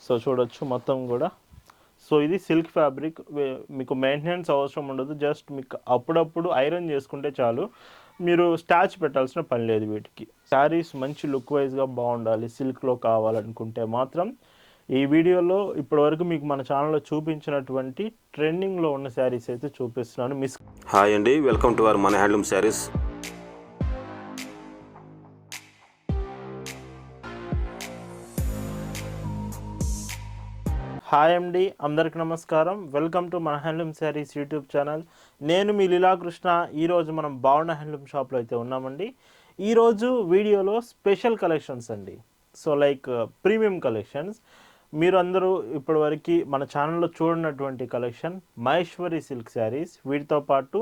So చూడొచ్చు మొత్తం కూడా. సో ఇది సిల్క్ ఫ్యాబ్రిక్, మీకు మెయింటెనెన్స్ అవసరం ఉండదు. జస్ట్ మీకు అప్పుడప్పుడు ఐరన్ చేసుకుంటే చాలు, మీరు స్టాచ్ పెట్టాల్సిన పని లేదు వీటికి. శారీస్ మంచి లుక్ వైజ్గా బాగుండాలి, సిల్క్లో కావాలనుకుంటే మాత్రం ఈ వీడియోలో ఇప్పటివరకు మీకు మన ఛానల్లో చూపించినటువంటి ట్రెండింగ్లో ఉన్న శారీస్ అయితే చూపిస్తున్నాను. హాయ్ అండి, వెల్కమ్ టు అవర్ మన హ్యాండ్లూమ్ శారీస్. హాయ్ అండి, అందరికి నమస్కారం. వెల్కమ్ టు మన హ్యాండ్లూమ్ శారీస్ యూట్యూబ్ ఛానల్. నేను మీ లీలాకృష్ణ. ఈరోజు మనం భావన హ్యాండ్లూమ్ షాప్లో అయితే ఉన్నామండి. ఈరోజు వీడియోలో స్పెషల్ కలెక్షన్స్ అండి. So like premium collections. మీరు అందరూ ఇప్పటివరకు మన ఛానల్లో చూడనటువంటి కలెక్షన్ మహేశ్వరి సిల్క్ శారీస్, వీటితో పాటు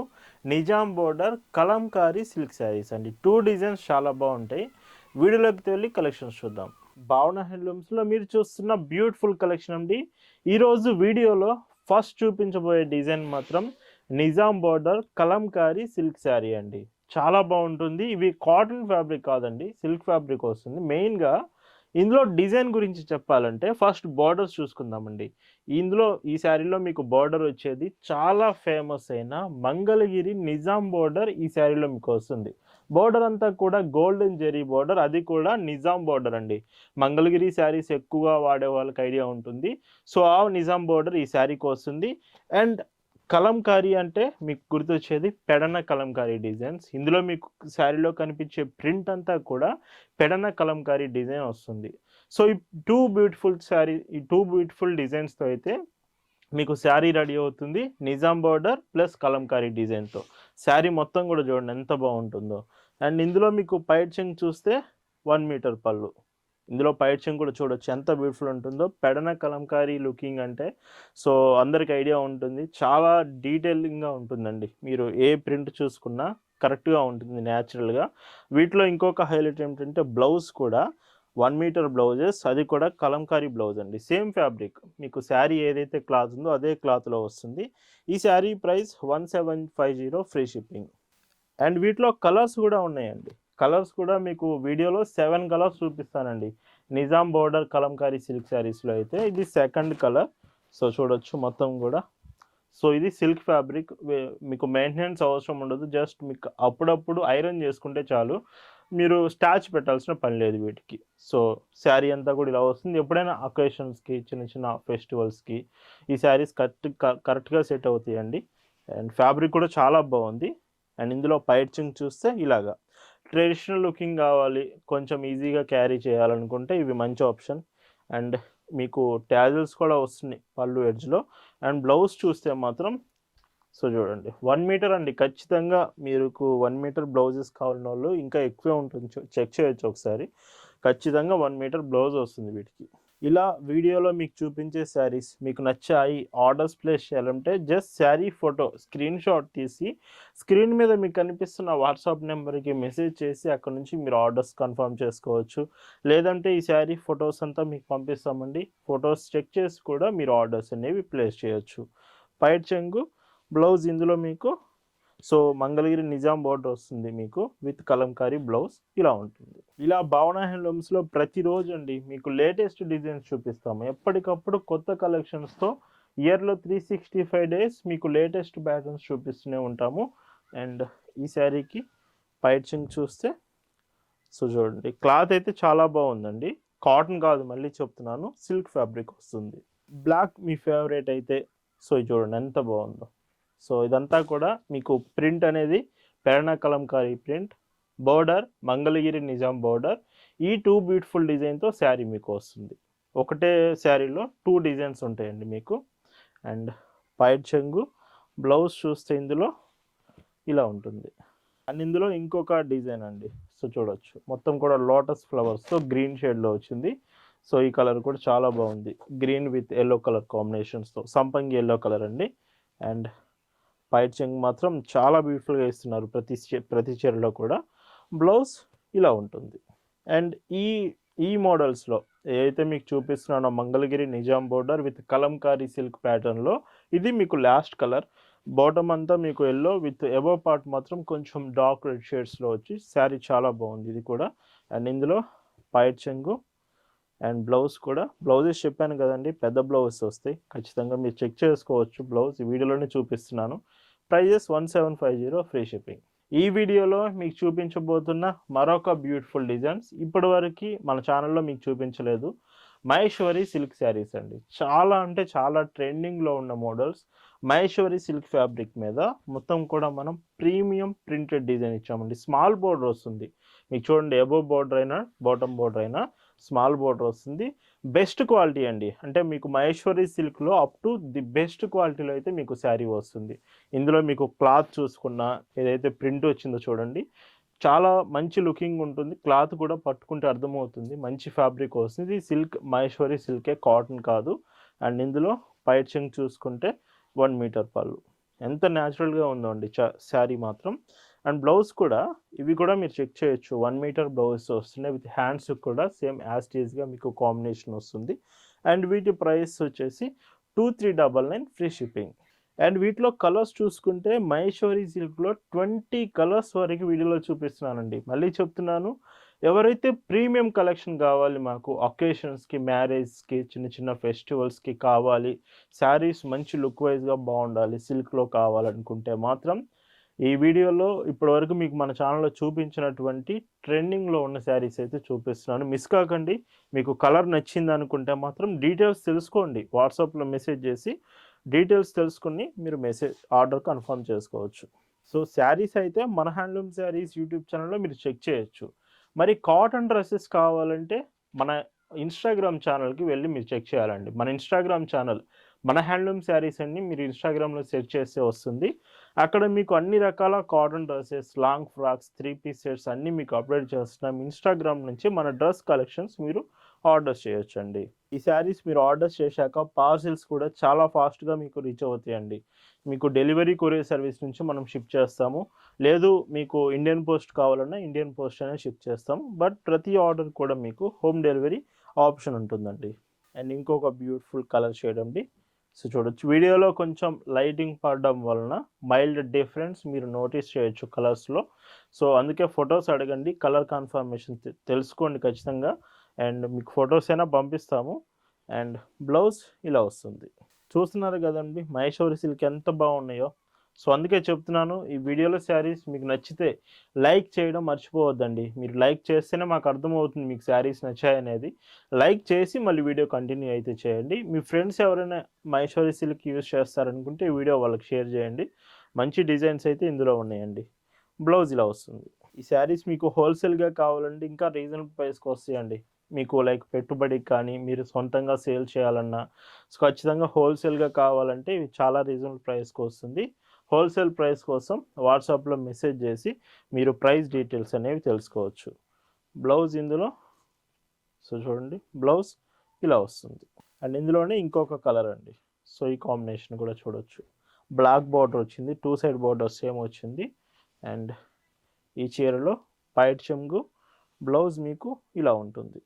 నిజాం బోర్డర్ కలంకారీ సిల్క్ శారీస్ అండి. 2 డిజైన్స్ చాలా బాగుంటాయి. వీడియోలోకి వెళ్ళి కలెక్షన్స్ చూద్దాం. భావన హ్యాండ్లూమ్స్లో మీరు చూస్తున్న బ్యూటిఫుల్ కలెక్షన్ అండి. ఈరోజు వీడియోలో ఫస్ట్ చూపించబోయే డిజైన్ మాత్రం నిజాం బోర్డర్ కలంకారీ సిల్క్ శారీ అండి. చాలా బాగుంటుంది. ఇవి కాటన్ ఫ్యాబ్రిక్ కాదండి, సిల్క్ ఫ్యాబ్రిక్ వస్తుంది. మెయిన్గా ఇందులో డిజైన్ గురించి చెప్పాలంటే ఫస్ట్ బార్డర్స్ చూసుకుందామండి. ఇందులో ఈ శారీలో మీకు బార్డర్ వచ్చేది చాలా ఫేమస్ అయిన మంగళగిరి నిజాం బార్డర్ ఈ శారీలో మీకు వస్తుంది. బార్డర్ అంతా కూడా గోల్డెన్ జెరీ బార్డర్, అది కూడా నిజాం బార్డర్ అండి. మంగళగిరి శారీస్ ఎక్కువగా వాడే వాళ్ళకి ఐడియా ఉంటుంది. సో ఆ నిజాం బార్డర్ ఈ శారీకి వస్తుంది. అండ్ కలంకారీ అంటే మీకు గుర్తొచ్చేది పెడన కలంకారీ డిజైన్స్. ఇందులో మీకు శారీలో కనిపించే ప్రింట్ అంతా కూడా పెడన కలంకారీ డిజైన్ వస్తుంది. సో ఈ టూ బ్యూటిఫుల్ డిజైన్స్తో అయితే మీకు శారీ రెడీ అవుతుంది. నిజాం బార్డర్ ప్లస్ కలంకారీ డిజైన్తో శారీ మొత్తం కూడా చూడండి ఎంత బాగుంటుందో. అండ్ ఇందులో మీకు పైట్ చెంగ్ చూస్తే 1 మీటర్ పళ్ళు. ఇందులో పైట్ చెంగ్ కూడా చూడొచ్చు ఎంత బ్యూటిఫుల్ ఉంటుందో. పెడన కలంకారీ లుకింగ్ అంటే సో అందరికి ఐడియా ఉంటుంది. చాలా డీటెయిలింగ్గా ఉంటుందండి. మీరు ఏ ప్రింట్ చూసుకున్నా కరెక్ట్గా ఉంటుంది న్యాచురల్గా. వీటిలో ఇంకొక హైలైట్ ఏమిటంటే బ్లౌజ్ కూడా 1 మీటర్ బ్లౌజెస్, అది కూడా కలంకారీ బ్లౌజ్ అండి. సేమ్ ఫ్యాబ్రిక్, మీకు శారీ ఏదైతే క్లాత్ ఉందో అదే క్లాత్లో వస్తుంది. ఈ sari price 1750 free shipping. And వీటిలో కలర్స్ కూడా ఉన్నాయండి. కలర్స్ కూడా మీకు వీడియోలో 7 కలర్స్ చూపిస్తానండి. నిజాం బోర్డర్ కలంకారీ సిల్క్ శారీస్లో అయితే ఇది సెకండ్ కలర్. సో చూడొచ్చు మొత్తం కూడా. సో ఇది సిల్క్ ఫ్యాబ్రిక్, మీకు మెయింటెనెన్స్ అవసరం ఉండదు. జస్ట్ మీకు అప్పుడప్పుడు ఐరన్ చేసుకుంటే చాలు, మీరు స్టాచ్ పెట్టాల్సిన పని లేదు వీటికి. సో శారీ అంతా కూడా ఇలా వస్తుంది. ఎప్పుడైనా అకేషన్స్కి, చిన్న చిన్న ఫెస్టివల్స్కి ఈ శారీస్ కరెక్ట్గా సెట్ అవుతాయండి. అండ్ ఫ్యాబ్రిక్ కూడా చాలా బాగుంది. అండ్ ఇందులో పైట్ చెంగ్ చూస్తే ఇలాగా ట్రెడిషనల్ లుకింగ్ కావాలి, కొంచెం ఈజీగా క్యారీ చేయాలనుకుంటే ఇవి మంచి ఆప్షన్. అండ్ మీకు ట్యాజిల్స్ కూడా వస్తున్నాయి పళ్ళు ఎడ్జ్లో. అండ్ బ్లౌజ్ చూస్తే మాత్రం సో చూడండి 1 మీటర్ అండి. ఖచ్చితంగా మీకు 1 మీటర్ బ్లౌజెస్ కావాలన్న వాళ్ళు ఇంకా ఎక్కువే ఉంటుంది, చెక్ చేయొచ్చు ఒకసారి. ఖచ్చితంగా 1 మీటర్ బ్లౌజ్ వస్తుంది వీటికి. ఇలా వీడియోలో మీకు చూపించే శారీస్ మీకు నచ్చాయి, ఆర్డర్స్ ప్లేస్ చేయాలంటే just sari photo screen shot తీసి స్క్రీన్ మీద మీకు కనిపిస్తున్న వాట్సాప్ నెంబర్కి మెసేజ్ చేసి అక్కడ నుంచి మీరు ఆర్డర్స్ కన్ఫర్మ్ చేసుకోవచ్చు. లేదంటే ఈ శారీ ఫొటోస్ అంతా మీకు పంపిస్తామండి. ఫొటోస్ చెక్ చేసి కూడా మీరు ఆర్డర్స్ అనేవి ప్లేస్ చేయొచ్చు. పైట్ చెంగు బ్లౌజ్ ఇందులో మీకు సో మంగళగిరి నిజాం బోర్డర్ వస్తుంది మీకు విత్ కలంకారీ బ్లౌజ్. ఇలా ఉంటుంది. ఇలా భావన హ్యాండ్లూమ్స్లో ప్రతిరోజు అండి మీకు లేటెస్ట్ డిజైన్స్ చూపిస్తాము. ఎప్పటికప్పుడు కొత్త కలెక్షన్స్తో ఇయర్లో 365 డేస్ మీకు లేటెస్ట్ ప్యాటర్న్స్ చూపిస్తూనే ఉంటాము. అండ్ ఈ శారీకి పైట్ చెంగ్ చూస్తే సో చూడండి క్లాత్ అయితే చాలా బాగుందండి. కాటన్ కాదు, మళ్ళీ చెప్తున్నాను, సిల్క్ ఫ్యాబ్రిక్ వస్తుంది. బ్లాక్ మీ ఫేవరెట్ అయితే సో చూడండి ఎంత బాగుందో. సో ఇదంతా కూడా మీకు ప్రింట్ అనేది పెరణ Kalamkari print, border Mangalagiri Nizam border. ఈ 2 బ్యూటిఫుల్ డిజైన్తో శారీ మీకు వస్తుంది. ఒకటే శారీలో 2 డిజైన్స్ ఉంటాయండి మీకు. అండ్ పైట్ చెంగు బ్లౌజ్ చూస్తే ఇందులో ఇలా ఉంటుంది. అండ్ ఇందులో ఇంకొక డిజైన్ అండి. సో చూడొచ్చు మొత్తం కూడా లోటస్ ఫ్లవర్స్తో గ్రీన్ షేడ్లో వచ్చింది. సో ఈ కలర్ కూడా చాలా బాగుంది. గ్రీన్ విత్ ఎల్లో కలర్ కాంబినేషన్స్తో, సంపంగి ఎల్లో కలర్ అండి. అండ్ పైట్ చెంగ్ మాత్రం చాలా బ్యూటిఫుల్గా ఇస్తున్నారు ప్రతి చీరలో కూడా. బ్లౌజ్ ఇలా ఉంటుంది. అండ్ ఈ మోడల్స్లో ఏదైతే మీకు చూపిస్తున్నానో Mangalagiri Nizam border with Kalamkari silk ప్యాటర్న్లో ఇది మీకు లాస్ట్ కలర్. బాటమ్ అంతా మీకు ఎల్లో విత్ ఎబో పార్ట్ మాత్రం కొంచెం డార్క్ రెడ్ షేడ్స్లో వచ్చి శారీ చాలా బాగుంది ఇది కూడా. అండ్ ఇందులో పైట్ చెంగు అండ్ బ్లౌజ్ కూడా బ్లౌజెస్ చెప్పాను కదండి, పెద్ద బ్లౌజెస్ వస్తాయి. ఖచ్చితంగా మీరు చెక్ చేసుకోవచ్చు. బ్లౌజ్ ఈ వీడియోలోనే చూపిస్తున్నాను. Prizes 1750, free shipping. ఈ వీడియోలో మీకు చూపించబోతున్న మరొక బ్యూటిఫుల్ డిజైన్స్ ఇప్పటివరకు మన ఛానల్లో మీకు చూపించలేదు. మహేశ్వరి సిల్క్ శారీస్ అండి. చాలా అంటే చాలా ట్రెండింగ్లో ఉన్న మోడల్స్. మహేశ్వరి సిల్క్ ఫ్యాబ్రిక్ మీద మొత్తం కూడా మనం ప్రీమియం ప్రింటెడ్ డిజైన్ ఇచ్చామండి. స్మాల్ బోర్డర్ వస్తుంది మీకు, చూడండి. అబోవ్ బోర్డర్ అయినా బాటమ్ బోర్డర్ అయినా స్మాల్ బోర్డర్ వస్తుంది. బెస్ట్ క్వాలిటీ అండి. అంటే మీకు మహేశ్వరి సిల్క్లో అప్ టు ది బెస్ట్ క్వాలిటీలో అయితే మీకు శారీ వస్తుంది. ఇందులో మీకు క్లాత్ చూసుకున్నా ఏదైతే ప్రింట్ వచ్చిందో చూడండి, చాలా మంచి లుకింగ్ ఉంటుంది. క్లాత్ కూడా పట్టుకుంటే అర్థమవుతుంది, మంచి ఫ్యాబ్రిక్ వస్తుంది. సిల్క్ మహేశ్వరి సిల్కే, కాటన్ కాదు. అండ్ ఇందులో పైచింగ్ చూసుకుంటే 1 మీటర్ పళ్ళు. ఎంత న్యాచురల్గా ఉందో అండి శారీ మాత్రం. అండ్ బ్లౌజ్ కూడా ఇవి కూడా మీరు చెక్ చేయొచ్చు. 1 మీటర్ బ్లౌజ్ వస్తున్నాయి. విత్ హ్యాండ్స్ కూడా సేమ్ యాజ్ టీజ్గా మీకు కాంబినేషన్ వస్తుంది. అండ్ వీటి ప్రైస్ వచ్చేసి 2399, ఫ్రీ షిప్పింగ్. అండ్ వీటిలో కలర్స్ చూసుకుంటే మహేశ్వరి సిల్క్లో 20 కలర్స్ వరకు వీడియోలో చూపిస్తున్నానండి. మళ్ళీ చెప్తున్నాను, ఎవరైతే ప్రీమియం కలెక్షన్ కావాలి, మాకు అకేషన్స్కి, మ్యారేజ్కి, చిన్న చిన్న ఫెస్టివల్స్కి కావాలి, శారీస్ మంచి లుక్ వైజ్గా బాగుండాలి, సిల్క్లో కావాలనుకుంటే మాత్రం ఈ వీడియోలో ఇప్పటివరకు మీకు మన ఛానల్లో చూపించినటువంటి ట్రెండింగ్లో ఉన్న శారీస్ అయితే చూపిస్తున్నాను. మిస్ కాకండి. మీకు కలర్ నచ్చింది అనుకుంటే మాత్రం డీటెయిల్స్ తెలుసుకోండి. వాట్సాప్లో మెసేజ్ చేసి డీటెయిల్స్ తెలుసుకుని మీరు ఆర్డర్ కన్ఫర్మ్ చేసుకోవచ్చు. సో శారీస్ అయితే మన హ్యాండ్లూమ్ శారీస్ యూట్యూబ్ ఛానల్లో మీరు చెక్ చేయొచ్చు. మరి కాటన్ డ్రెస్సెస్ కావాలంటే మన ఇన్స్టాగ్రామ్ ఛానల్కి వెళ్ళి మీరు చెక్ చేయాలండి. మన ఇన్స్టాగ్రామ్ ఛానల్ మన హ్యాండ్లూమ్ శారీస్ అన్ని మీరు ఇన్స్టాగ్రామ్లో సెర్చ్ చేస్తే వస్తుంది. అక్కడ మీకు అన్ని రకాల cotton dresses, long frocks, 3 piece sets అన్నీ మీకు అప్డేట్ చేస్తున్నాం. ఇన్స్టాగ్రామ్ నుంచి మన డ్రెస్ కలెక్షన్స్ మీరు ఆర్డర్ చేయొచ్చండి. ఈ శారీస్ మీరు ఆర్డర్ చేశాక పార్సిల్స్ కూడా చాలా ఫాస్ట్గా మీకు రీచ్ అవుతాయండి. మీకు డెలివరీ కొరియర్ సర్వీస్ నుంచి మనం షిప్ చేస్తాము. లేదు మీకు ఇండియన్ పోస్ట్ కావాలన్నా ఇండియన్ పోస్ట్ అనే షిప్ చేస్తాము. బట్ ప్రతి ఆర్డర్ కూడా మీకు హోమ్ డెలివరీ ఆప్షన్ ఉంటుందండి. అండ్ ఇంకొక బ్యూటిఫుల్ కలర్ షేడ్ అండి. సో చూడొచ్చు, వీడియోలో కొంచెం లైటింగ్ పడడం వలన మైల్డ్ డిఫరెన్స్ మీరు నోటీస్ చేయొచ్చు కలర్స్లో. సో అందుకే ఫొటోస్ అడగండి, కలర్ కన్ఫర్మేషన్ తెలుసుకోండి ఖచ్చితంగా. అండ్ మీకు ఫొటోస్ అయినా పంపిస్తాము. అండ్ బ్లౌజ్ ఇలా వస్తుంది. చూస్తున్నారు కదండి మహేశ్వరి సిల్క్ ఎంత బాగున్నాయో. సో అందుకే చెప్తున్నాను, ఈ వీడియోలో శారీస్ మీకు నచ్చితే లైక్ చేయడం మర్చిపోవద్దండి. మీరు లైక్ చేస్తేనే మాకు అర్థమవుతుంది మీకు శారీస్ నచ్చాయనేది. లైక్ చేసి మళ్ళీ వీడియో కంటిన్యూ అయితే చేయండి. మీ ఫ్రెండ్స్ ఎవరైనా మహేశ్వరి సిల్క్ యూజ్ చేస్తారనుకుంటే ఈ వీడియో వాళ్ళకి షేర్ చేయండి. మంచి డిజైన్స్ అయితే ఇందులో ఉన్నాయండి. బ్లౌజ్ ఇలా వస్తుంది. ఈ శారీస్ మీకు హోల్సేల్గా కావాలంటే ఇంకా రీజనబుల్ ప్రైస్కి వస్తాయండి. మీకు లైక్ పెట్టుబడికి కానీ మీరు సొంతంగా సేల్ చేయాలన్నా ఖచ్చితంగా హోల్సేల్గా కావాలంటే ఇవి చాలా రీజనబుల్ ప్రైస్కి వస్తుంది. హోల్సేల్ ప్రైస్ కోసం వాట్సాప్లో మెసేజ్ చేసి మీరు ప్రైస్ డీటెయిల్స్ అనేవి తెలుసుకోవచ్చు. బ్లౌజ్ ఇందులో సో చూడండి, బ్లౌజ్ ఇలా వస్తుంది. అండ్ ఇందులోనే ఇంకొక కలర్ అండి. సో ఈ కాంబినేషన్ కూడా చూడొచ్చు. బ్లాక్ బార్డర్ వచ్చింది, 2 సైడ్ బార్డర్ సేమ్ వచ్చింది. అండ్ ఈ చీరలో పైట్ చెంగు, బ్లౌజ్ మీకు ఇలా ఉంటుంది.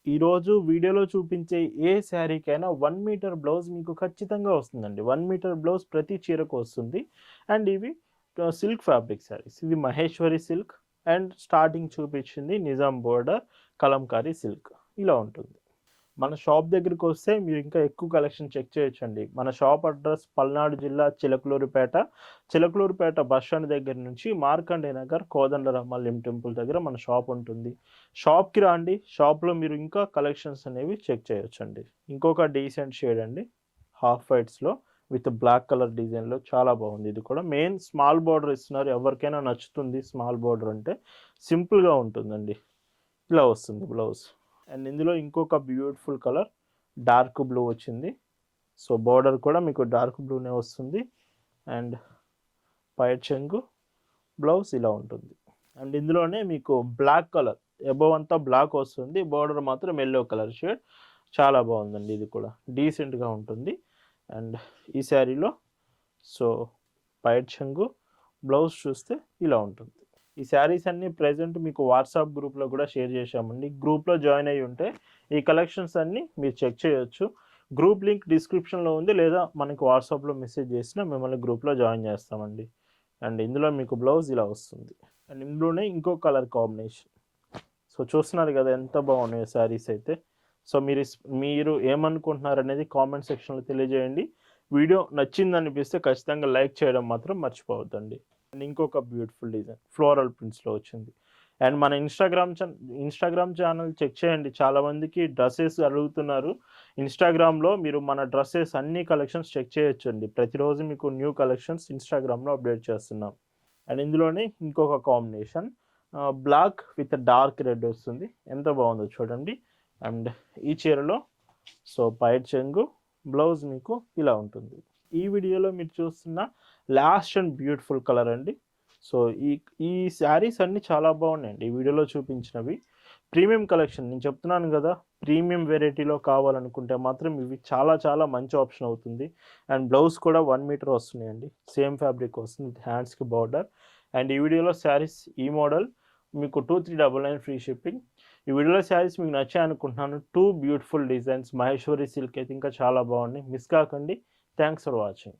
ఈరోజు వీడియోలో చూపించే ఏ శారీకైనా 1 మీటర్ బ్లౌజ్ మీకు ఖచ్చితంగా వస్తుందండి. 1 మీటర్ బ్లౌజ్ ప్రతి చీరకు వస్తుంది. అండ్ ఇవి సిల్క్ ఫ్యాబ్రిక్ శారీస్. ఇది మహేశ్వరి సిల్క్. అండ్ స్టార్టింగ్ చూపించింది నిజాం బోర్డర్ కలంకారీ సిల్క్. ఇలా ఉంటుంది. మన షాప్ దగ్గరికి వస్తే మీరు ఇంకా ఎక్కువ కలెక్షన్ చెక్ చేయొచ్చండి. మన షాప్ అడ్రస్ పల్నాడు జిల్లా చిలకలూరుపేట బస్ స్టాండ్ దగ్గర నుంచి మార్కండే నగర్ కోదండరామల్లిం టెంపుల్ దగ్గర మన షాప్ ఉంటుంది. షాప్కి రండి. షాప్లో మీరు ఇంకా కలెక్షన్స్ అనేవి చెక్ చేయొచ్చండి. ఇంకొక డీసెంట్ షేడ్ అండి, హాఫ్ వైట్స్లో విత్ బ్లాక్ కలర్ డిజైన్లో చాలా బాగుంది. ఇది కూడా మెయిన్ స్మాల్ బార్డర్ ఇస్తున్నారు. ఎవరికైనా నచ్చుతుంది స్మాల్ బార్డర్ అంటే. సింపుల్గా ఉంటుందండి. ఇలా వస్తుంది బ్లౌజ్. అండ్ ఇందులో ఇంకొక బ్యూటిఫుల్ కలర్ డార్క్ బ్లూ వచ్చింది. సో బార్డర్ కూడా మీకు డార్క్ బ్లూనే వస్తుంది. అండ్ పైట్ చెంగు, బ్లౌజ్ ఇలా ఉంటుంది. అండ్ ఇందులోనే మీకు బ్లాక్ కలర్, అబోవ్ అంతా బ్లాక్ వస్తుంది, బార్డర్ మాత్రం ఎల్లో కలర్ షేడ్. చాలా బాగుందండి. ఇది కూడా డీసెంట్గా ఉంటుంది. అండ్ ఈ శారీలో సో పైట్ చెంగు, బ్లౌజ్ చూస్తే ఇలా ఉంటుంది. ఈ శారీస్ అన్నీ ప్రెజెంట్ మీకు వాట్సాప్ గ్రూప్లో కూడా షేర్ చేశామండి. గ్రూప్లో జాయిన్ అయ్యి ఉంటే ఈ కలెక్షన్స్ అన్నీ మీరు చెక్ చేయొచ్చు. గ్రూప్ లింక్ డిస్క్రిప్షన్లో ఉంది, లేదా మనకి వాట్సాప్లో మెసేజ్ చేసినా మిమ్మల్ని గ్రూప్లో జాయిన్ చేస్తామండి. అండ్ ఇందులో మీకు బ్లౌజ్ ఇలా వస్తుంది. అండ్ ఇందులోనే ఇంకో కలర్ కాంబినేషన్. సో చూస్తున్నారు కదా ఎంత బాగున్నాయో శారీస్ అయితే. సో మీరు ఏమనుకుంటున్నారు అనేది కామెంట్ సెక్షన్లో తెలియజేయండి. వీడియో నచ్చిందనిపిస్తే ఖచ్చితంగా లైక్ చేయడం మాత్రం మర్చిపోవద్దండి. అండ్ ఇంకొక బ్యూటిఫుల్ డిజైన్ ఫ్లోరల్ ప్రింట్స్లో వచ్చింది. అండ్ మన ఇన్స్టాగ్రామ్ ఛానల్ చెక్ చేయండి. చాలామందికి డ్రెస్సెస్ అడుగుతున్నారు. ఇన్స్టాగ్రామ్లో మీరు మన డ్రెస్సెస్ అన్ని కలెక్షన్స్ చెక్ చేయొచ్చండి. ప్రతిరోజు మీకు న్యూ కలెక్షన్స్ ఇన్స్టాగ్రామ్లో అప్డేట్ చేస్తున్నాం. అండ్ ఇందులోనే ఇంకొక combination black with dark red వస్తుంది. ఎంత బాగుందో చూడండి. అండ్ ఈ చీరలో సో పైట్ చెంగు, బ్లౌజ్ మీకు ఇలా ఉంటుంది. ఈ వీడియోలో మీరు చూస్తున్న లాస్ట్ అండ్ బ్యూటిఫుల్ కలర్ అండి. సో ఈ శారీస్ అన్నీ చాలా బాగున్నాయండి. ఈ వీడియోలో చూపించినవి ప్రీమియం కలెక్షన్. నేను చెప్తున్నాను కదా, ప్రీమియం వెరైటీలో కావాలనుకుంటే మాత్రం ఇవి చాలా చాలా మంచి ఆప్షన్ అవుతుంది. అండ్ బ్లౌజ్ కూడా 1 మీటర్ వస్తున్నాయండి. సేమ్ ఫ్యాబ్రిక్ వస్తుంది విత్ హ్యాండ్స్కి బార్డర్. అండ్ ఈ వీడియోలో శారీస్ ఈ మోడల్ మీకు 2399 ఫ్రీ షిప్పింగ్. ఈ వీడియోలో శారీస్ మీకు నచ్చాయి అనుకుంటున్నాను. 2 బ్యూటిఫుల్ డిజైన్స్ మహేశ్వరి సిల్క్ అయితే ఇంకా చాలా బాగున్నాయి. మిస్ కాకండి. Thanks for watching.